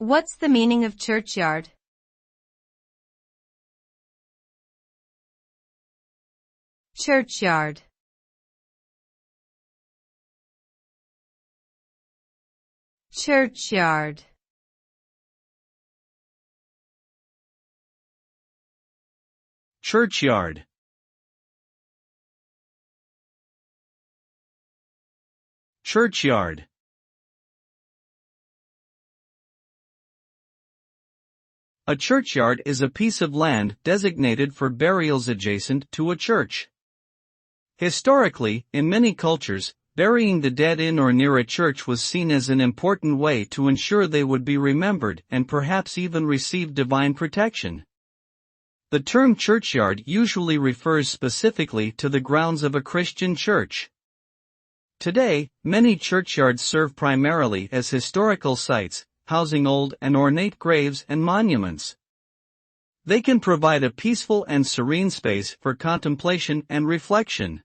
What's the meaning of churchyard? Churchyard. Churchyard. Churchyard. Churchyard. A churchyard is a piece of land designated for burials adjacent to a church. Historically, in many cultures, burying the dead in or near a church was seen as an important way to ensure they would be remembered and perhaps even receive divine protection. The term churchyard usually refers specifically to the grounds of a Christian church. Today, many churchyards serve primarily as historical sites, housing old and ornate graves and monuments. They can provide a peaceful and serene space for contemplation and reflection.